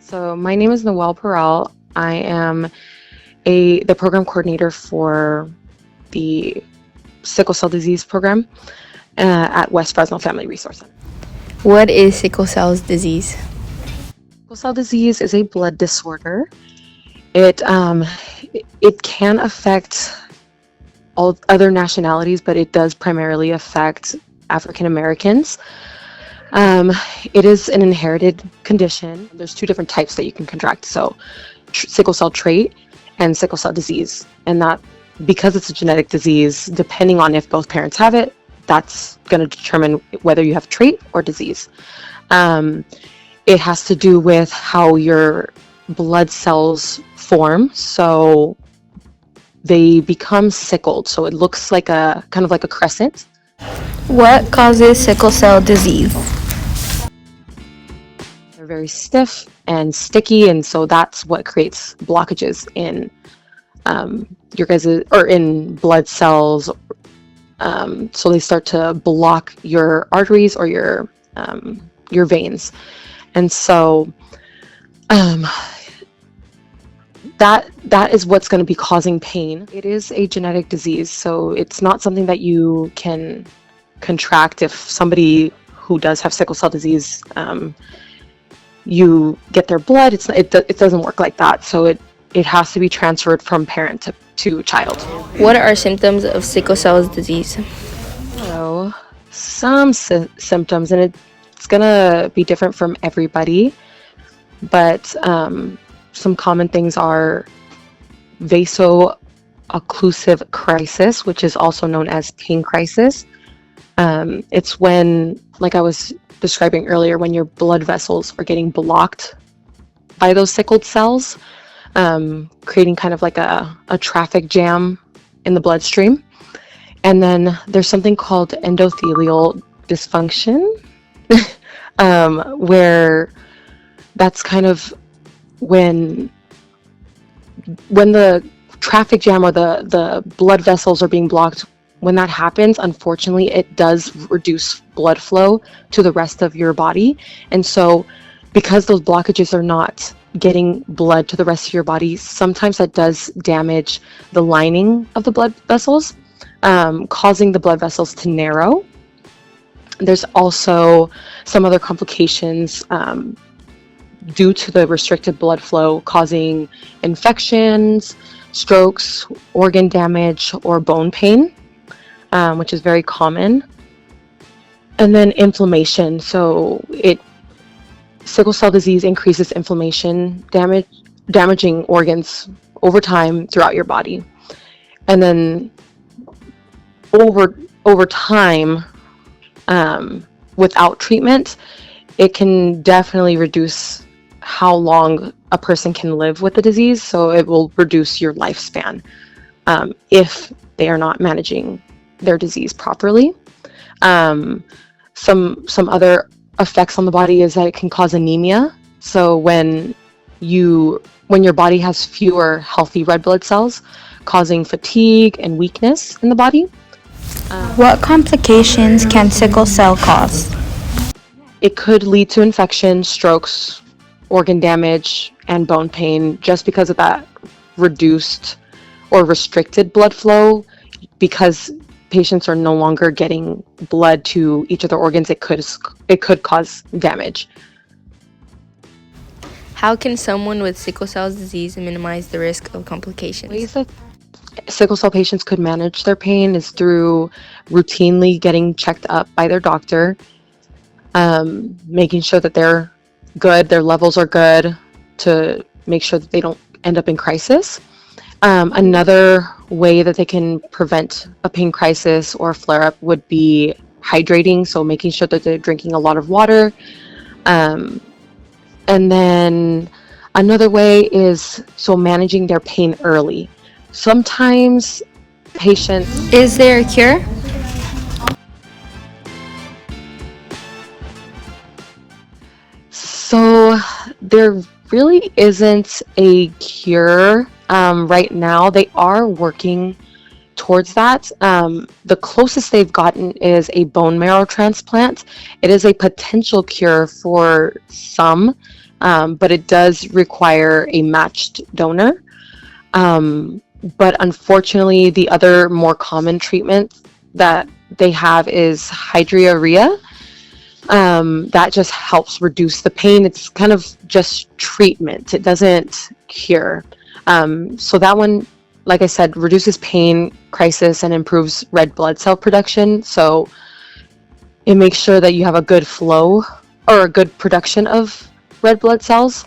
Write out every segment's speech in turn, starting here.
So my name is Noel Carrel. I am the program coordinator for the Sickle Cell Disease program at West Fresno Family Resource Center. What is sickle cell disease? Sickle cell disease is a blood disorder. It can affect all other nationalities, but it does primarily affect African Americans. It is an inherited condition. There's two different types that you can contract. So sickle cell trait and sickle cell disease. And that, because it's a genetic disease, depending on if both parents have it, that's going to determine whether you have trait or disease. It has to do with how your blood cells form. So they become sickled. So it looks like a kind of like a crescent. What causes sickle cell disease? They're very stiff and sticky, and so that's what creates blockages in your guys' or in blood cells. So they start to block your arteries or your veins, and so that is what's going to be causing pain. It is a genetic disease, so it's not something that you can contract. If somebody who does have sickle cell disease, you get their blood, it doesn't work like that. So it has to be transferred from parent to child. What are symptoms of sickle cell disease? So some symptoms, and it's gonna be different from everybody, but some common things are vaso-occlusive crisis, which is also known as pain crisis. It's when, like I was describing earlier, when your blood vessels are getting blocked by those sickled cells, creating kind of like a traffic jam in the bloodstream. And then there's something called endothelial dysfunction, where that's kind of when the traffic jam or the blood vessels are being blocked. When that happens, unfortunately, it does reduce blood flow to the rest of your body. And so because those blockages are not getting blood to the rest of your body, sometimes that does damage the lining of the blood vessels, causing the blood vessels to narrow. There's also some other complications due to the restricted blood flow, causing infections, strokes, organ damage, or bone pain, which is very common. And then inflammation. So sickle cell disease increases inflammation, damaging organs over time throughout your body. And then over time, without treatment, it can definitely reduce how long a person can live with the disease. So it will reduce your lifespan if they are not managing their disease properly. Some other effects on the body is that it can cause anemia. So when your body has fewer healthy red blood cells, causing fatigue and weakness in the body. What complications can sickle cell cause? It could lead to infection, strokes, organ damage, and bone pain just because of that reduced or restricted blood flow. Because patients are no longer getting blood to each of their organs, it could cause damage. How can someone with sickle cell disease minimize the risk of complications? Ways that sickle cell patients could manage their pain is through routinely getting checked up by their doctor, making sure that they're good, their levels are good, to make sure that they don't end up in crisis. Another way that they can prevent a pain crisis or flare-up would be hydrating, so making sure that they're drinking a lot of water. And then another way is managing their pain early. Sometimes patients... Is there a cure? So there really isn't a cure right now. They are working towards that. The closest they've gotten is a bone marrow transplant. It is a potential cure for some but it does require a matched donor. But unfortunately, the other more common treatment that they have is hydrourea. That just helps reduce the pain. It's kind of just treatment. It doesn't cure. So that one, like I said, reduces pain, crisis, and improves red blood cell production. So it makes sure that you have a good flow or a good production of red blood cells.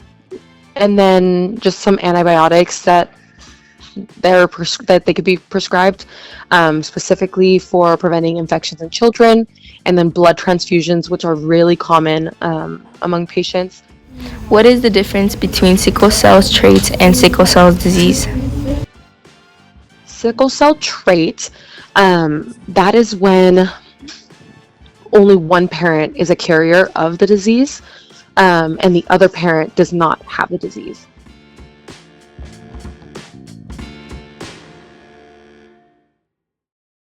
And then just some antibiotics that that they could be prescribed, specifically for preventing infections in children, and then blood transfusions, which are really common among patients. What is the difference between sickle cell traits and sickle cell disease? Sickle cell trait, that is when only one parent is a carrier of the disease, and the other parent does not have the disease.